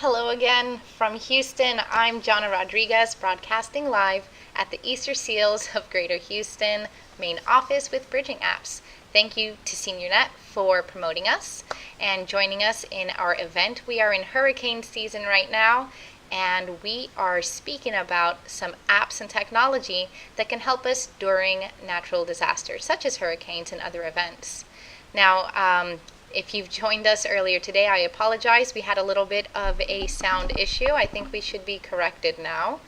Hello again from Houston. I'm Jana Rodriguez, broadcasting live at the Easter Seals of Greater Houston main office with BridgingApps. Thank you to SeniorNet for promoting us and joining us in our event. We are in hurricane season right now, and we are speaking about some apps and technology that can help us during natural disasters, such as hurricanes and other events. Now, if you've joined us earlier today, I apologize. We had a little bit of a sound issue. I think we should be corrected now.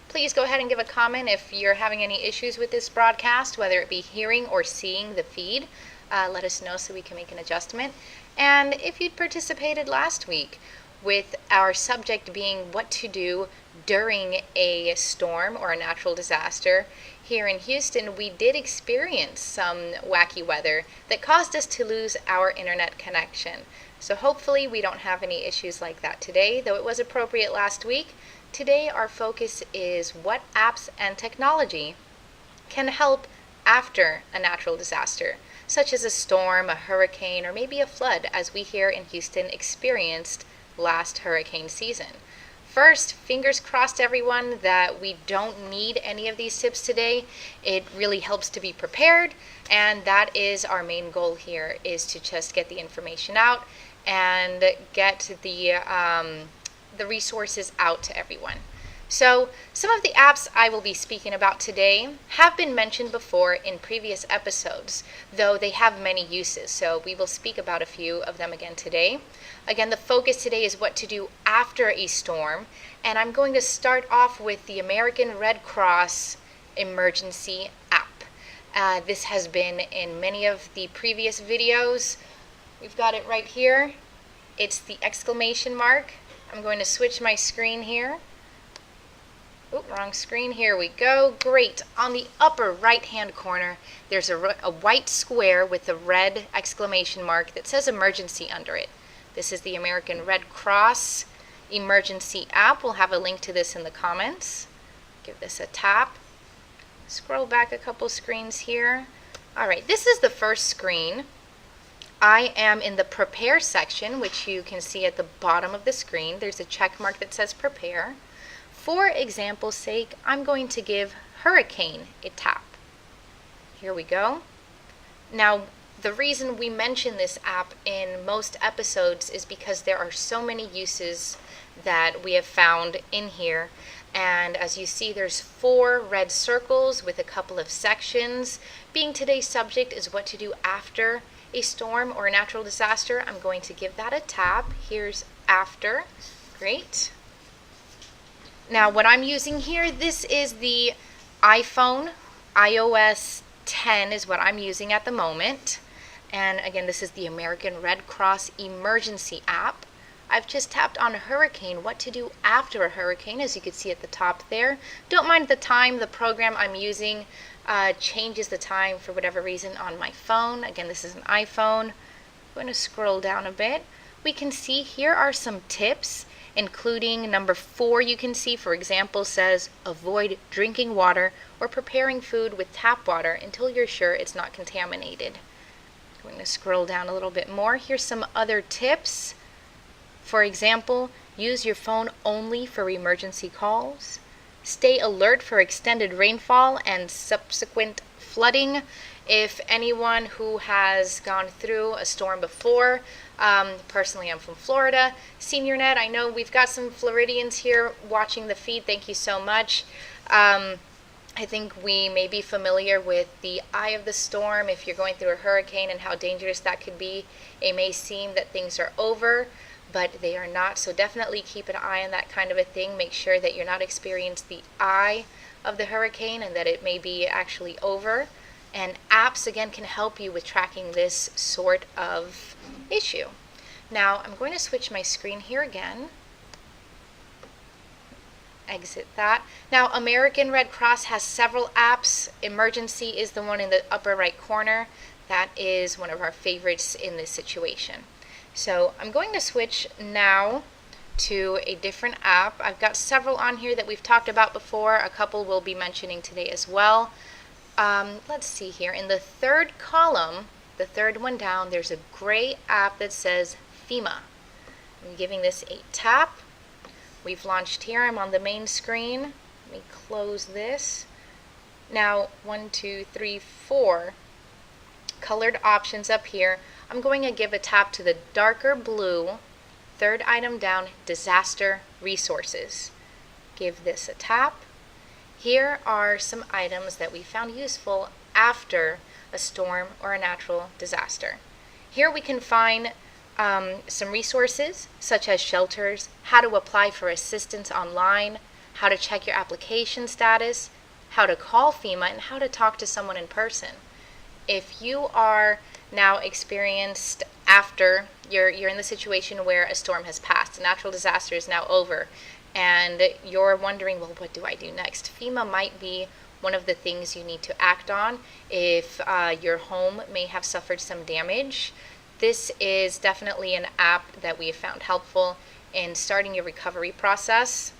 Please go ahead and give a comment if you're having any issues with this broadcast, whether it be hearing or seeing the feed. Let us know so we can make an adjustment. And if you'd participated last week with our subject being what to do during a storm or a natural disaster, here in Houston, we did experience some wacky weather that caused us to lose our internet connection. So hopefully we don't have any issues like that today, though it was appropriate last week. Today our focus is what apps and technology can help after a natural disaster, such as a storm, a hurricane, or maybe a flood, as we here in Houston experienced last hurricane season. First, fingers crossed everyone that we don't need any of these tips today. It really helps to be prepared, and that is our main goal here, is to just get the information out and get the resources out to everyone. So some of the apps I will be speaking about today have been mentioned before in previous episodes, though they have many uses, so we will speak about a few of them again today. Again, the focus today is what to do after a storm, and I'm going to start off with the American Red Cross Emergency App. This has been in many of the previous videos. We've got it right here. It's the exclamation mark. I'm going to switch my screen here. Oh, wrong screen. Here we go. Great. On the upper right-hand corner, there's a white square with a red exclamation mark that says emergency under it. This is the American Red Cross Emergency App. We'll have a link to this in the comments. Give this a tap. Scroll back a couple screens here. All right, this is the first screen. I am in the Prepare section, which you can see at the bottom of the screen. There's a check mark that says Prepare. For example's sake, I'm going to give hurricane a tap. Here we go. Now, the reason we mention this app in most episodes is because there are so many uses that we have found in here. And as you see, there's 4 red circles with a couple of sections. Being today's subject is what to do after a storm or a natural disaster, I'm going to give that a tap. Here's after. Great. Now, what I'm using here, this is the iPhone. iOS 10 is what I'm using at the moment. And again, this is the American Red Cross Emergency App. I've just tapped on hurricane, what to do after a hurricane, as you can see at the top there. Don't mind the time. The program I'm using changes the time for whatever reason on my phone. Again, this is an iPhone. I'm going to scroll down a bit. We can see here are some tips, including number 4, you can see, for example, says avoid drinking water or preparing food with tap water until you're sure it's not contaminated. I'm going to scroll down a little bit more. Here's some other tips. For example, use your phone only for emergency calls. Stay alert for extended rainfall and subsequent flooding. If anyone who has gone through a storm before, personally I'm from Florida, SeniorNet, I know we've got some Floridians here watching the feed, thank you so much. I think we may be familiar with the eye of the storm if you're going through a hurricane and how dangerous that could be. It may seem that things are over, but they are not, so definitely keep an eye on that kind of a thing. Make sure that you're not experiencing the eye of the hurricane and that it may be actually over. And apps, again, can help you with tracking this sort of issue. Now, I'm going to switch my screen here again. Exit that. Now, American Red Cross has several apps. Emergency is the one in the upper right corner. That is one of our favorites in this situation. So I'm going to switch now to a different app. I've got several on here that we've talked about before. A couple we'll be mentioning today as well. Let's see here. In the third column, the third one down, there's a gray app that says FEMA. I'm giving this a tap. We've launched here. I'm on the main screen. Let me close this. Now, 1, 2, 3, 4 colored options up here. I'm going to give a tap to the darker blue, third item down, disaster resources. Give this a tap. Here are some items that we found useful after a storm or a natural disaster. Here we can find some resources such as shelters, how to apply for assistance online, how to check your application status, how to call FEMA, and how to talk to someone in person. If you are now experienced after you're in the situation where a storm has passed, a natural disaster is now over, and you're wondering, well, what do I do next? FEMA might be one of the things you need to act on if your home may have suffered some damage. This is definitely an app that we have found helpful in starting your recovery process.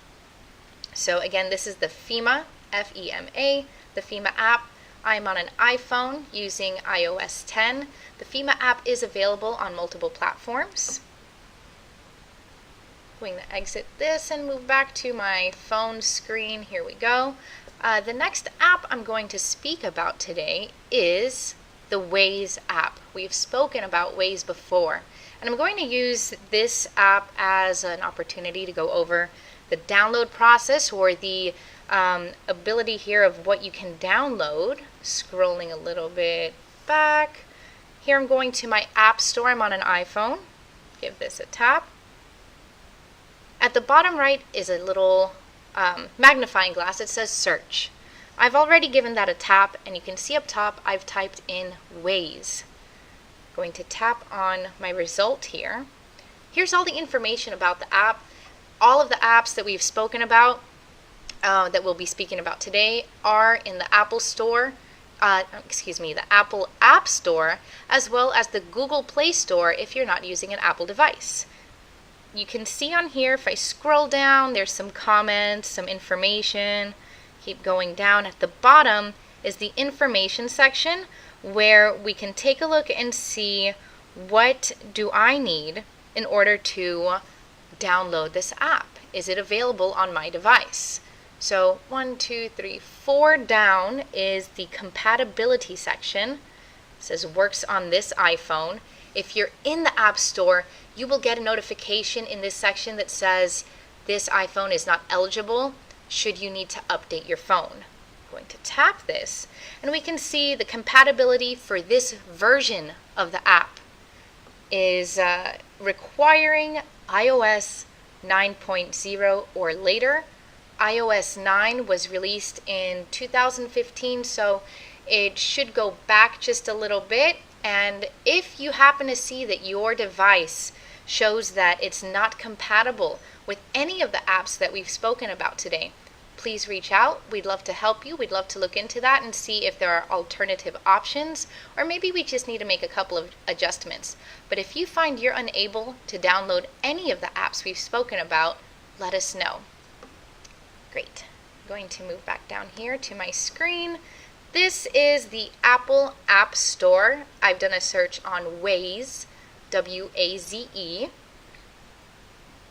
So again, this is the FEMA, F-E-M-A, the FEMA app. I'm on an iPhone using iOS 10. The FEMA app is available on multiple platforms. Going to exit this and move back to my phone screen. Here we go. The next app I'm going to speak about today is the Waze app. We've spoken about Waze before, and I'm going to use this app as an opportunity to go over the download process, or the ability here of what you can download. Scrolling a little bit back. Here I'm going to my app store. I'm on an iPhone. Give this a tap. At the bottom right is a little magnifying glass. It says search. I've already given that a tap, and you can see up top I've typed in Waze. Going to tap on my result here. Here's all the information about the app. All of the apps that we've spoken about, that we'll be speaking about today, are in the Apple Store, the Apple App Store, as well as the Google Play Store if you're not using an Apple device. You can see on here, if I scroll down, there's some comments, some information. Keep going down. At the bottom is the information section, where we can take a look and see what do I need in order to download this app. Is it available on my device? So 1, 2, 3, 4 down is the compatibility section. It says works on this iPhone. If you're in the App Store, you will get a notification in this section that says this iPhone is not eligible should you need to update your phone. I'm going to tap this, and we can see the compatibility for this version of the app is requiring iOS 9.0 or later. iOS 9 was released in 2015, so it should go back just a little bit. And if you happen to see that your device shows that it's not compatible with any of the apps that we've spoken about today, please reach out. We'd love to help you. We'd love to look into that and see if there are alternative options, or maybe we just need to make a couple of adjustments. But if you find you're unable to download any of the apps we've spoken about, let us know. Great. I'm going to move back down here to my screen. This is the Apple App Store. I've done a search on Waze, W-A-Z-E.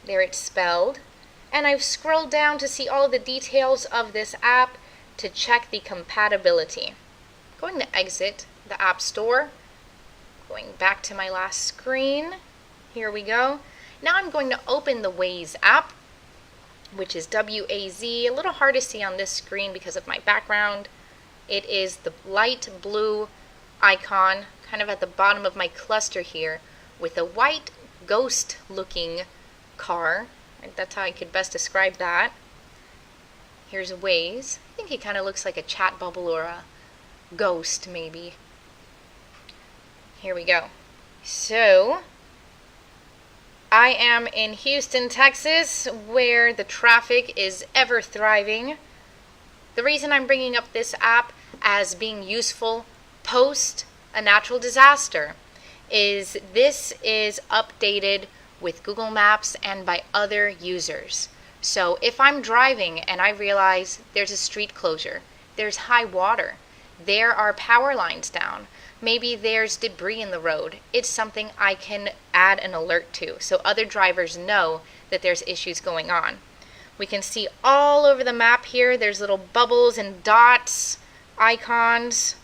There it's spelled. And I've scrolled down to see all the details of this app to check the compatibility. I'm going to exit the App Store. Going back to my last screen. Here we go. Now I'm going to open the Waze app, which is W-A-Z. A little hard to see on this screen because of my background. It is the light blue icon kind of at the bottom of my cluster here with a white ghost looking car. That's how I could best describe that. Here's Waze. I think it kind of looks like a chat bubble or a ghost maybe. Here we go. So I am in Houston, Texas, where the traffic is ever thriving. The reason I'm bringing up this app as being useful post a natural disaster is this is updated with Google Maps and by other users. So if I'm driving and I realize there's a street closure, there's high water, there are power lines down, Maybe there's debris in the road. It's something I can add an alert to so other drivers know that there's issues going on. We can see all over the map here, there's little bubbles and dots, icons.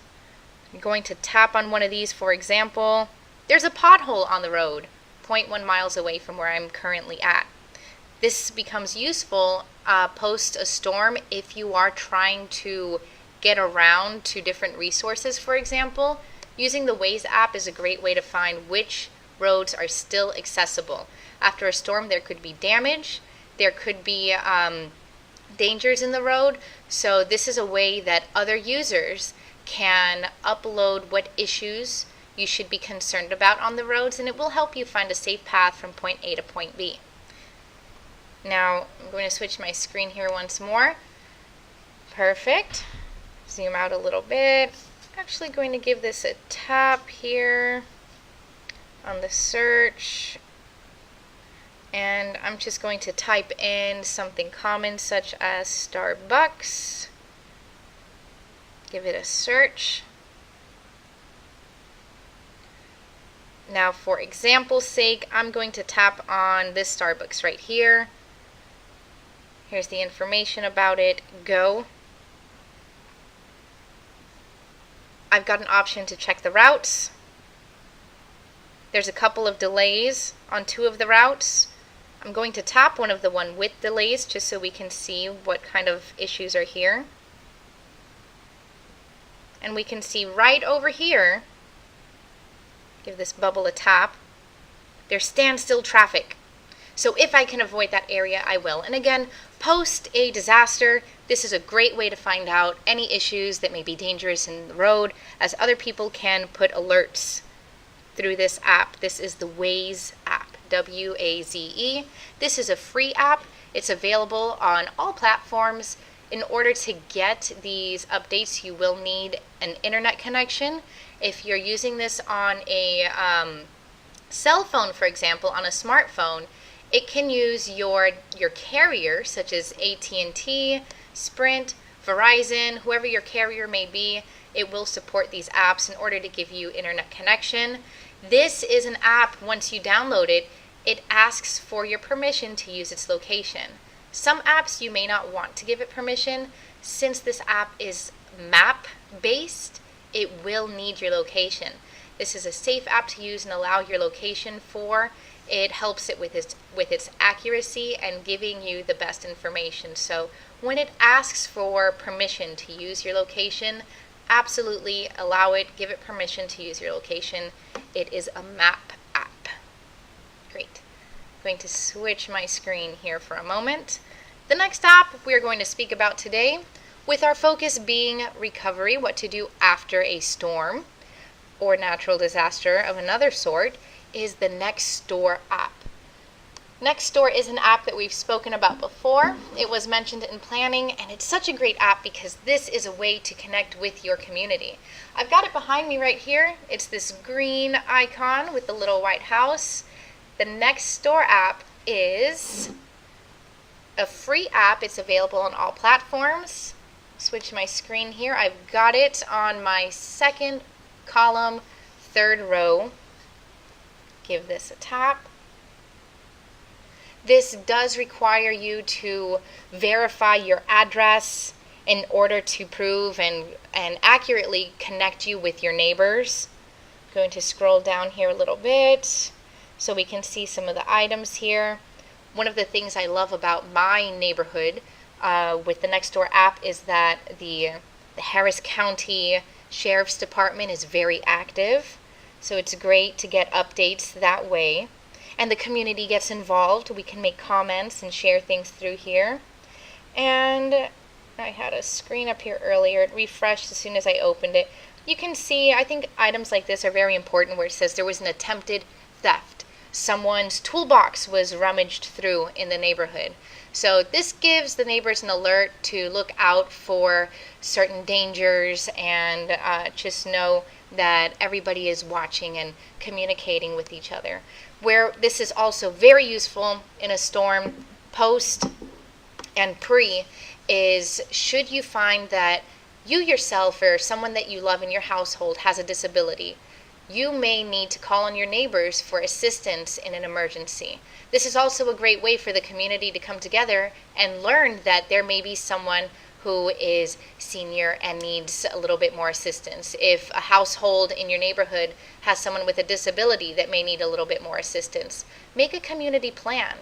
I'm going to tap on one of these, for example. There's a pothole on the road, 0.1 miles away from where I'm currently at. This becomes useful post a storm if you are trying to get around to different resources, for example. Using the Waze app is a great way to find which roads are still accessible. After a storm, there could be damage, there could be dangers in the road, so this is a way that other users can upload what issues you should be concerned about on the roads, and it will help you find a safe path from point A to point B. Now, I'm going to switch my screen here once more. Perfect. Zoom out a little bit. Actually going to give this a tap here on the search, and I'm just going to type in something common such as Starbucks. Give it a search. Now, for example's sake, I'm going to tap on this Starbucks right here. Here's the information about it. Go. I've got an option to check the routes. There's a couple of delays on 2 of the routes. I'm going to tap one of the one with delays just so we can see what kind of issues are here. And we can see right over here, give this bubble a tap, there's standstill traffic. So if I can avoid that area, I will. And again, post a disaster, this is a great way to find out any issues that may be dangerous in the road, as other people can put alerts through this app. This is the Waze app, W-A-Z-E. This is a free app. It's available on all platforms. In order to get these updates, you will need an internet connection. If you're using this on a cell phone, for example, on a smartphone, it can use your carrier, such as AT&T, Sprint, Verizon, whoever your carrier may be. It will support these apps in order to give you internet connection. This is an app, once you download it, it asks for your permission to use its location. Some apps you may not want to give it permission. Since this app is map-based, it will need your location. This is a safe app to use and allow your location for. It helps it with its accuracy and giving you the best information. So when it asks for permission to use your location, absolutely allow it, give it permission to use your location. It is a map app. Great. I'm going to switch my screen here for a moment. The next app we are going to speak about today, with our focus being recovery, what to do after a storm or natural disaster of another sort, is the Nextdoor app. Nextdoor is an app that we've spoken about before. It was mentioned in planning, and it's such a great app because this is a way to connect with your community. I've got it behind me right here. It's this green icon with the little white house. The Nextdoor app is a free app. It's available on all platforms. Switch my screen here. I've got it on my second column, 3rd row. Give this a tap. This does require you to verify your address in order to prove and accurately connect you with your neighbors. I'm going to scroll down here a little bit so we can see some of the items here. One of the things I love about my neighborhood with the Nextdoor app is that the Harris County Sheriff's Department is very active. So it's great to get updates that way. And the community gets involved. We can make comments and share things through here. And I had a screen up here earlier. It refreshed as soon as I opened it. You can see, I think items like this are very important where it says there was an attempted theft. Someone's toolbox was rummaged through in the neighborhood. So this gives the neighbors an alert to look out for certain dangers and just know that everybody is watching and communicating with each other. Where this is also very useful in a storm, post and pre, is should you find that you yourself or someone that you love in your household has a disability, you may need to call on your neighbors for assistance in an emergency. This is also a great way for the community to come together and learn that there may be someone who is senior and needs a little bit more assistance. If a household in your neighborhood has someone with a disability that may need a little bit more assistance, make a community plan.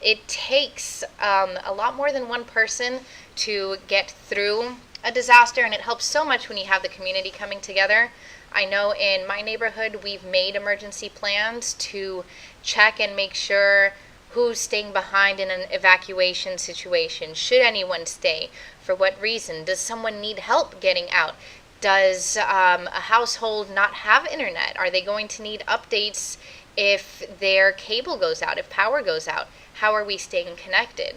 It takes a lot more than one person to get through a disaster, and it helps so much when you have the community coming together. I know in my neighborhood we've made emergency plans to check and make sure who's staying behind in an evacuation situation. Should anyone stay? For what reason? Does someone need help getting out? Does a household not have internet? Are they going to need updates if their cable goes out, if power goes out? How are we staying connected?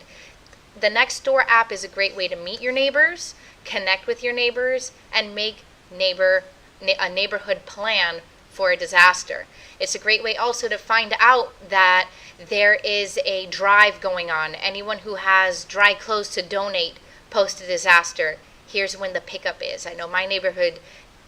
The Nextdoor app is a great way to meet your neighbors, connect with your neighbors, and make a neighborhood plan for a disaster. It's a great way also to find out that there is a drive going on. Anyone who has dry clothes to donate post a disaster, here's when the pickup is. I know my neighborhood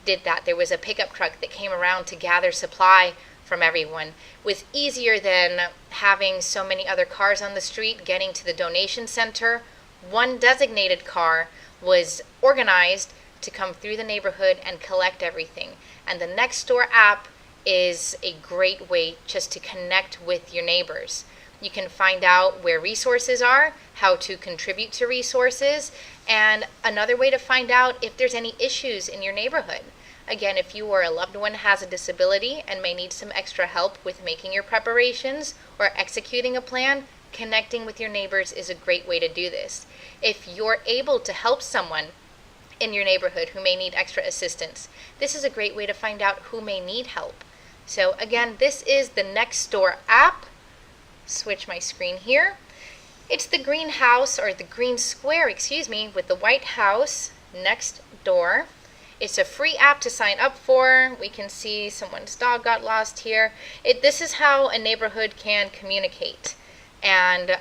did that. There was a pickup truck that came around to gather supply from everyone. It was easier than having so many other cars on the street getting to the donation center. One designated car was organized to come through the neighborhood and collect everything. And the Nextdoor app is a great way just to connect with your neighbors. You can find out where resources are, how to contribute to resources, and another way to find out if there's any issues in your neighborhood. Again, if you or a loved one has a disability and may need some extra help with making your preparations or executing a plan, connecting with your neighbors is a great way to do this. If you're able to help someone in your neighborhood who may need extra assistance, this is a great way to find out who may need help. So again, this is the Nextdoor app. Switch my screen here. It's the green house, or the green square, with the white house next door. It's a free app to sign up for. We can see someone's dog got lost here. This is how a neighborhood can communicate. And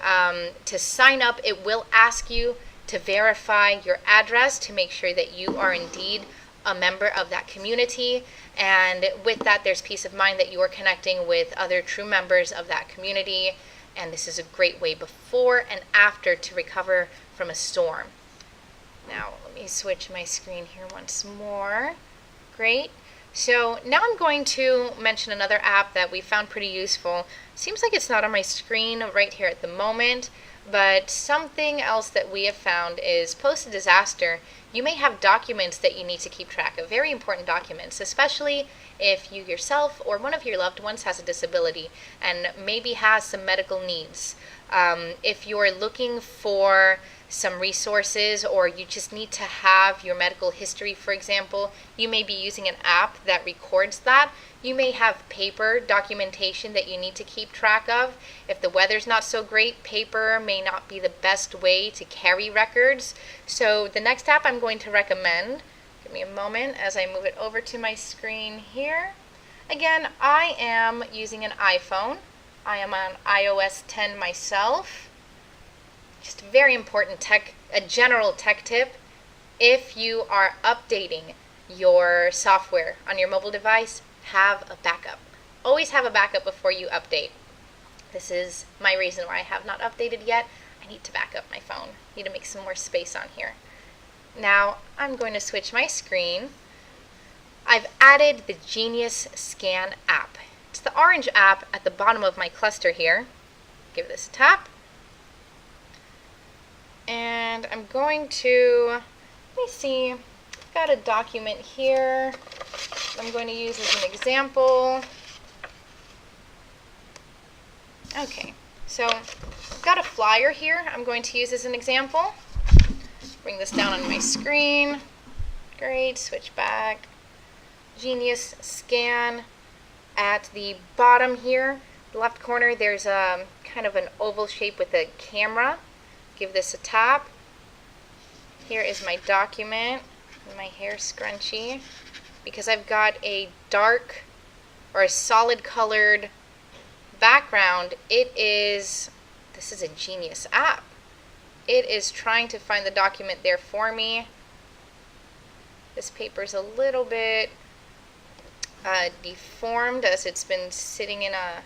to sign up, it will ask you to verify your address to make sure that you are indeed a member of that community. And with that, there's peace of mind that you are connecting with other true members of that community. And this is a great way before and after to recover from a storm. Now, let me switch my screen here once more. Great. So now I'm going to mention another app that we found pretty useful. Seems like it's not on my screen right here at the moment, but something else that we have found is post a disaster, you may have documents that you need to keep track of, very important documents, especially if you yourself or one of your loved ones has a disability and maybe has some medical needs. If you're looking for some resources, or you just need to have your medical history, for example, you may be using an app that records that. You may have paper documentation that you need to keep track of. If the weather's not so great, paper may not be the best way to carry records. So the next app I'm going to recommend, give me a moment as I move it over to my screen here. Again, I am using an iPhone. I am on iOS 10 myself. Just a very important a general tech tip. If you are updating your software on your mobile device, have a backup. Always have a backup before you update. This is my reason why I have not updated yet. I need to back up my phone. I need to make some more space on here. Now, I'm going to switch my screen. I've added the Genius Scan app. It's the orange app at the bottom of my cluster here. Give this a tap. And I'm going to, let me see, I've got a document here I'm going to use as an example. Okay, so I've got a flyer here I'm going to use as an example. Bring this down on my screen. Great, switch back. Genius Scan. At the bottom here, left corner, there's a kind of an oval shape with a camera. Give this a tap. Here is my document, my hair scrunchie. Because I've got a dark or a solid colored background, this is a Genius app. It is trying to find the document there for me. This paper's a little bit deformed as it's been sitting in a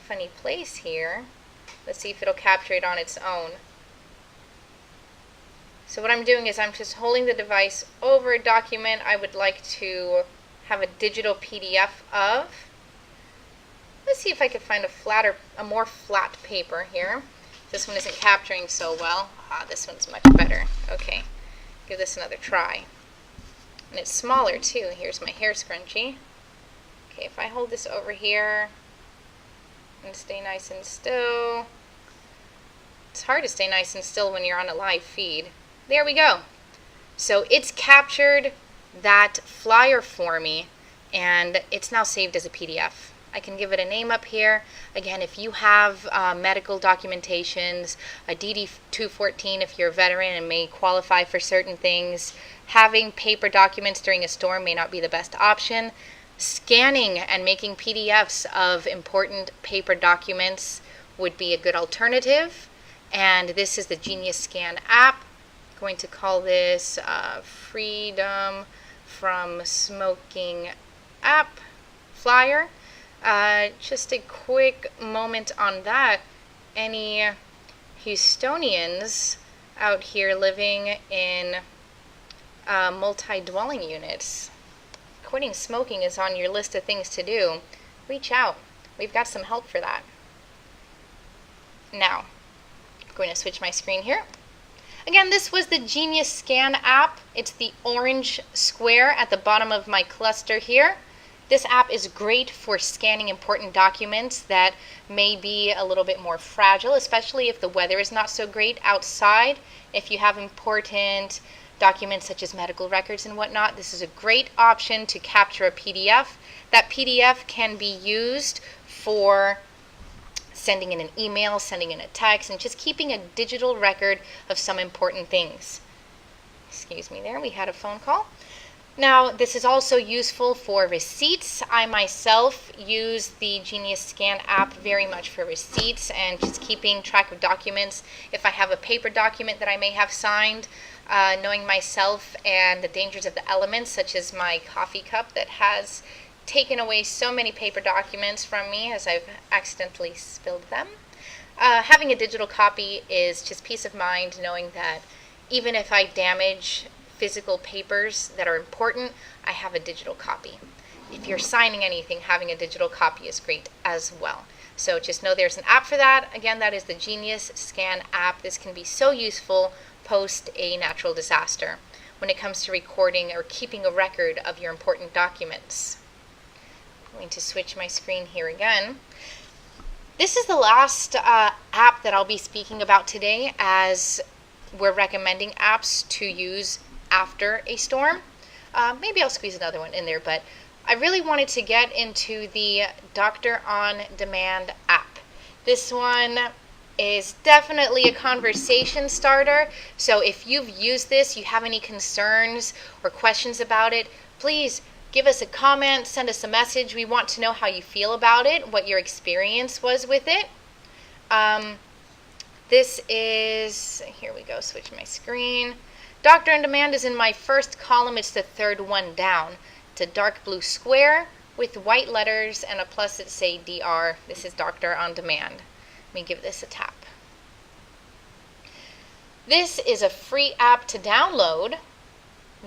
funny place here. Let's see if it'll capture it on its own. So what I'm doing is I'm just holding the device over a document I would like to have a digital PDF of. Let's see if I can find a more flat paper here. This one isn't capturing so well. This one's much better. Okay, give this another try. And it's smaller too. Here's my hair scrunchie. Okay, if I hold this over here and stay nice and still. It's hard to stay nice and still when you're on a live feed. There we go. So it's captured that flyer for me, and it's now saved as a PDF. I can give it a name up here. Again, if you have medical documentations, a DD-214 if you're a veteran and may qualify for certain things, having paper documents during a storm may not be the best option. Scanning and making PDFs of important paper documents would be a good alternative. And this is the Genius Scan app. I'm going to call this Freedom from Smoking app flyer. Just a quick moment on that. Any Houstonians out here living in multi-dwelling units? Quitting smoking is on your list of things to do. Reach out. We've got some help for that. Now, I'm going to switch my screen here. Again, this was the Genius Scan app. It's the orange square at the bottom of my cluster here. This app is great for scanning important documents that may be a little bit more fragile, especially if the weather is not so great outside. If you have important documents such as medical records and whatnot, this is a great option to capture a PDF. That PDF can be used for sending in an email, sending in a text, and just keeping a digital record of some important things. Excuse me there, we had a phone call. Now, this is also useful for receipts. I myself use the Genius Scan app very much for receipts and just keeping track of documents. If I have a paper document that I may have signed, knowing myself and the dangers of the elements, such as my coffee cup that has taken away so many paper documents from me as I've accidentally spilled them. Having a digital copy is just peace of mind, knowing that even if I damage physical papers that are important, I have a digital copy. If you're signing anything, having a digital copy is great as well. So just know there's an app for that. Again, that is the Genius Scan app. This can be so useful post a natural disaster when it comes to recording or keeping a record of your important documents. I'm going to switch my screen here again. This is the last app that I'll be speaking about today, as we're recommending apps to use after a storm. Maybe I'll squeeze another one in there, but I really wanted to get into the Doctor on Demand app. This one is definitely a conversation starter, so if you've used this, you have any concerns or questions about it, please give us a comment, send us a message. We want to know how you feel about it, what your experience was with it. This is, here we go, switch my screen. Doctor on Demand is in my first column. It's the third one down. It's a dark blue square with white letters and a plus that say DR. This is Doctor on Demand. Let me give this a tap. This is a free app to download,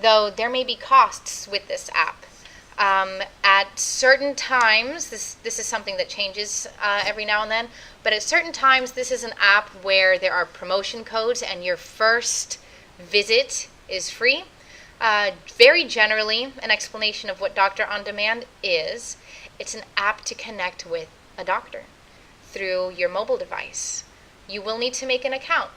though there may be costs with this app. At certain times, this is something that changes every now and then, but at certain times this is an app where there are promotion codes and your first visit is free. Very generally, an explanation of what Doctor on Demand is. It's an app to connect with a doctor through your mobile device. You will need to make an account.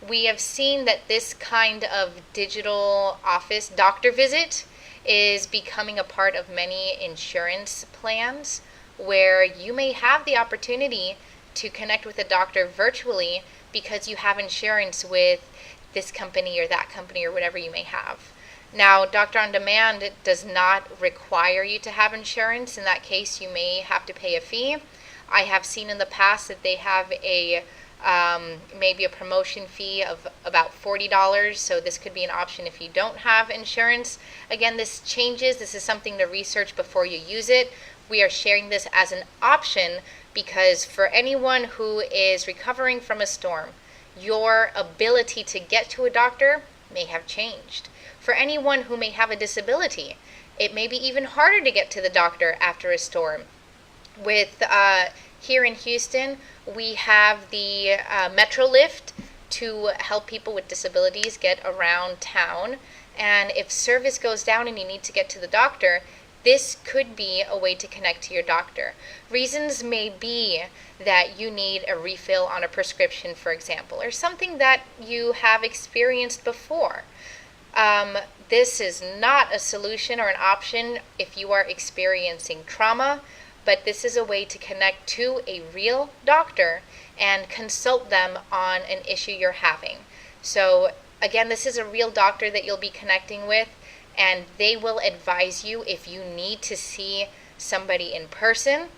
We have seen that this kind of digital office doctor visit is becoming a part of many insurance plans, where you may have the opportunity to connect with a doctor virtually because you have insurance with this company or that company or whatever you may have. Now, Doctor on Demand does not require you to have insurance. In that case, you may have to pay a fee. I have seen in the past that they have a maybe a promotion fee of about $40. So this could be an option if you don't have insurance. Again, this changes. This is something to research before you use it. We are sharing this as an option because for anyone who is recovering from a storm, your ability to get to a doctor may have changed. For anyone who may have a disability, it may be even harder to get to the doctor after a storm. With here in Houston, we have the Metro Lift to help people with disabilities get around town. And if service goes down and you need to get to the doctor, this could be a way to connect to your doctor. Reasons may be that you need a refill on a prescription, for example, or something that you have experienced before. This is not a solution or an option if you are experiencing trauma, but this is a way to connect to a real doctor and consult them on an issue you're having. So again, this is a real doctor that you'll be connecting with, and they will advise you if you need to see somebody in person.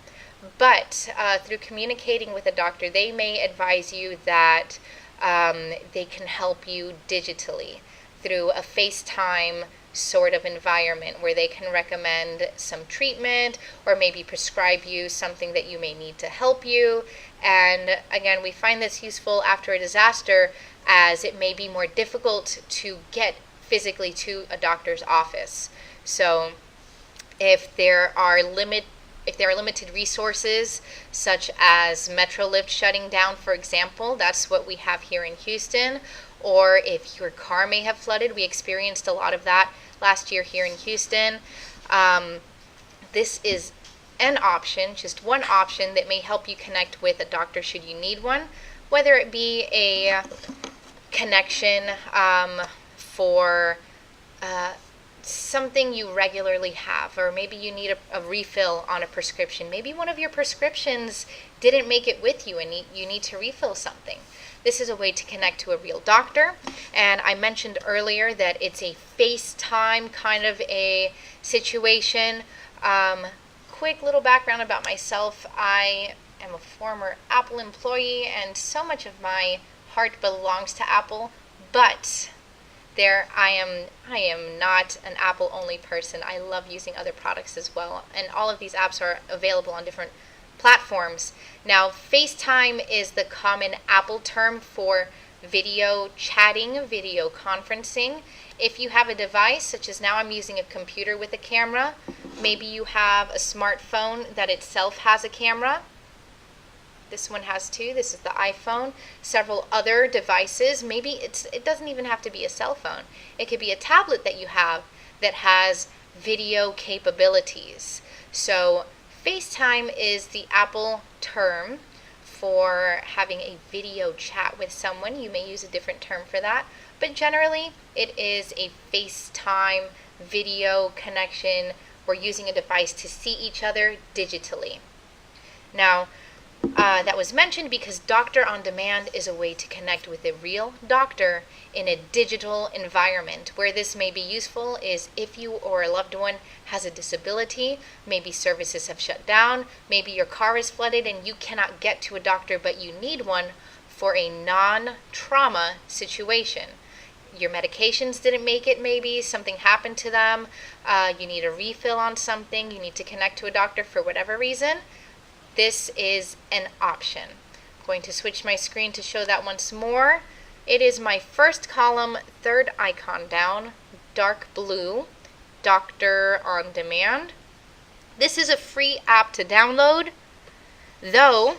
But through communicating with a doctor, they may advise you that they can help you digitally through a FaceTime sort of environment where they can recommend some treatment or maybe prescribe you something that you may need to help you. And again, we find this useful after a disaster, as it may be more difficult to get physically to a doctor's office. So if there are limited resources, such as MetroLift shutting down, for example, that's what we have here in Houston, or if your car may have flooded, we experienced a lot of that last year here in Houston. This is an option, just one option that may help you connect with a doctor should you need one, whether it be a connection for something you regularly have, or maybe you need a refill on a prescription. Maybe one of your prescriptions didn't make it with you and you need to refill something. This is a way to connect to a real doctor. And I mentioned earlier that it's a FaceTime kind of a situation. Quick little background about myself. I am a former Apple employee, and so much of my heart belongs to Apple, but I am not an Apple only person. I love using other products as well, and all of these apps are available on different platforms. Now, FaceTime is the common Apple term for video chatting, video conferencing. If you have a device, such as now I'm using a computer with a camera, maybe you have a smartphone that itself has a camera. This one has two. This is the iPhone. Several other devices. Maybe it doesn't even have to be a cell phone. It could be a tablet that you have that has video capabilities. So FaceTime is the Apple term for having a video chat with someone. You may use a different term for that, but generally it is a FaceTime video connection. We're using a device to see each other digitally. Now, that was mentioned because Doctor on Demand is a way to connect with a real doctor in a digital environment. Where this may be useful is if you or a loved one has a disability, maybe services have shut down, maybe your car is flooded and you cannot get to a doctor but you need one for a non-trauma situation. Your medications didn't make it, maybe something happened to them, you need a refill on something, you need to connect to a doctor for whatever reason. This is an option. I'm going to switch my screen to show that once more. It is my first column, third icon down, dark blue, Doctor on Demand. This is a free app to download, though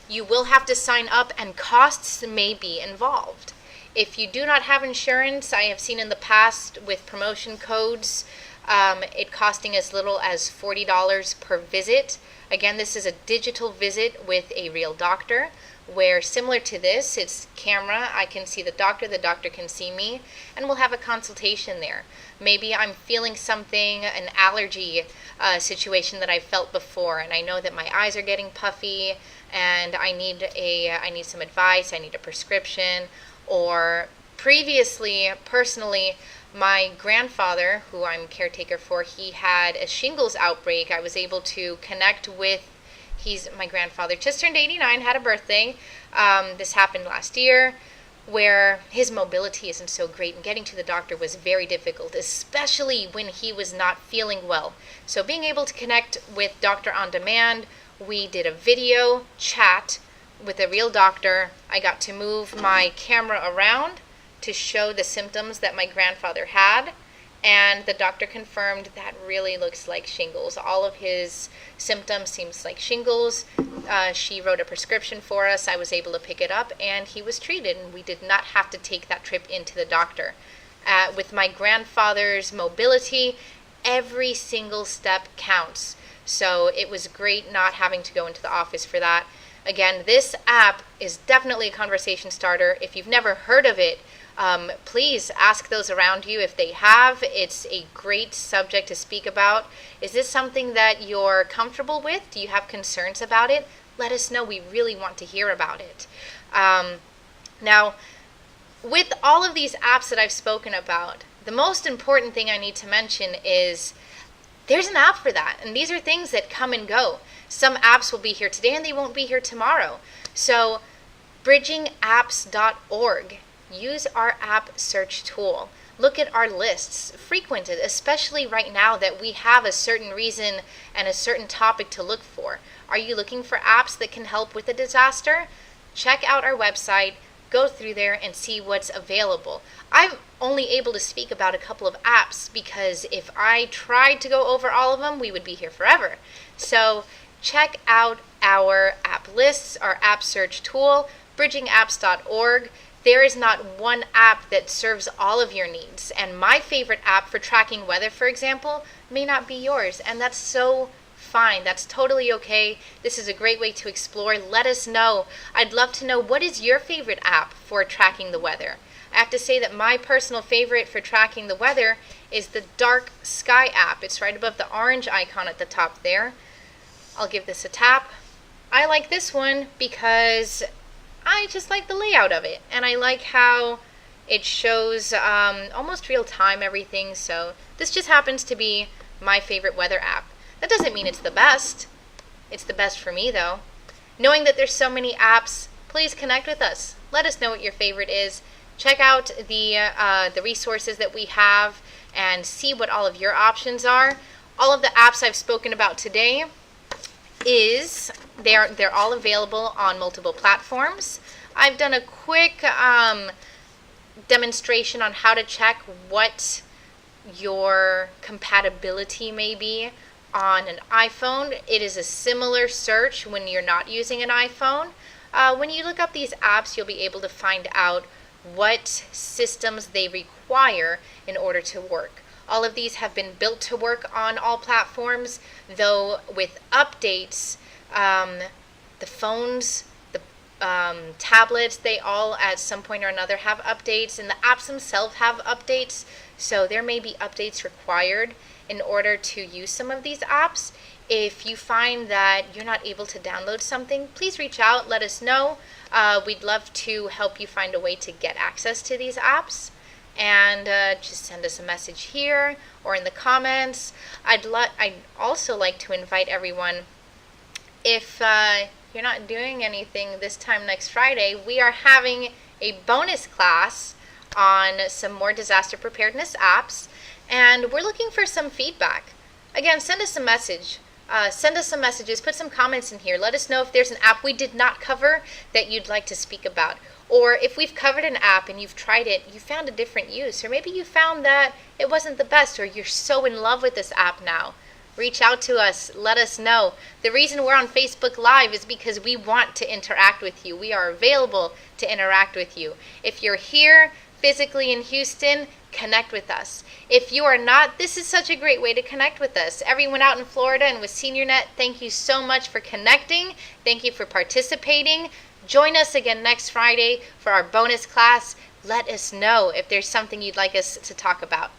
you will have to sign up and costs may be involved. If you do not have insurance, I have seen in the past with promotion codes, it costing as little as $40 per visit. Again, this is a digital visit with a real doctor, where similar to this, it's camera, I can see the doctor can see me, and we'll have a consultation there. Maybe I'm feeling something, an allergy situation that I felt before, and I know that my eyes are getting puffy, and I need some advice, I need a prescription, or previously, personally, my grandfather, who I'm caretaker for, he had a shingles outbreak. I was able to connect with my grandfather just turned 89, had a birthday. This happened last year, where his mobility isn't so great, and getting to the doctor was very difficult, especially when he was not feeling well. So being able to connect with Doctor on Demand, we did a video chat with a real doctor. I got to move my camera around to show the symptoms that my grandfather had, and the doctor confirmed that really looks like shingles. All of his symptoms seems like shingles. She wrote a prescription for us. I was able to pick it up, and he was treated, and we did not have to take that trip into the doctor. With my grandfather's mobility, every single step counts. So it was great not having to go into the office for that. Again, this app is definitely a conversation starter. If you've never heard of it, please ask those around you if they have. It's a great subject to speak about. Is this something that you're comfortable with? Do you have concerns about it? Let us know. We really want to hear about it. Now, with all of these apps that I've spoken about, the most important thing I need to mention is there's an app for that. And these are things that come and go. Some apps will be here today and they won't be here tomorrow. So, BridgingApps.org. Use our app search tool. Look at our lists, frequent it, especially right now that we have a certain reason and a certain topic to look for. Are you looking for apps that can help with a disaster? Check out our website, go through there and see what's available. I'm only able to speak about a couple of apps because if I tried to go over all of them, we would be here forever. So check out our app lists, our app search tool, bridgingapps.org. There is not one app that serves all of your needs. And my favorite app for tracking weather, for example, may not be yours. And that's so fine. That's totally okay. This is a great way to explore. Let us know. I'd love to know, what is your favorite app for tracking the weather? I have to say that my personal favorite for tracking the weather is the Dark Sky app. It's right above the orange icon at the top there. I'll give this a tap. I like this one because I just like the layout of it, and I like how it shows almost real time everything. So this just happens to be my favorite weather app. That doesn't mean it's the best. It's the best for me though. Knowing that there's so many apps, please connect with us. Let us know what your favorite is. Check out the resources that we have and see what all of your options are. All of the apps I've spoken about today they're all available on multiple platforms. I've done a quick demonstration on how to check what your compatibility may be on an iPhone. It is a similar search when you're not using an iPhone. When you look up these apps, you'll be able to find out what systems they require in order to work. All of these have been built to work on all platforms, though with updates, the phones, the tablets, they all at some point or another have updates, and the apps themselves have updates, so there may be updates required in order to use some of these apps. If you find that you're not able to download something, please reach out, let us know. We'd love to help you find a way to get access to these apps. And just send us a message here or in the comments. I'd also like to invite everyone, if you're not doing anything this time next Friday, we are having a bonus class on some more disaster preparedness apps, and we're looking for some feedback. Again, send us a message. Send us some messages, put some comments in here. Let us know if there's an app we did not cover that you'd like to speak about. Or if we've covered an app and you've tried it, you found a different use. Or maybe you found that it wasn't the best, or you're so in love with this app now. Reach out to us. Let us know. The reason we're on Facebook Live is because we want to interact with you. We are available to interact with you. If you're here physically in Houston, connect with us. If you are not, this is such a great way to connect with us. Everyone out in Florida and with SeniorNet, thank you so much for connecting. Thank you for participating. Join us again next Friday for our bonus class. Let us know if there's something you'd like us to talk about.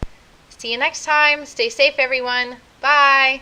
See you next time. Stay safe, everyone. Bye.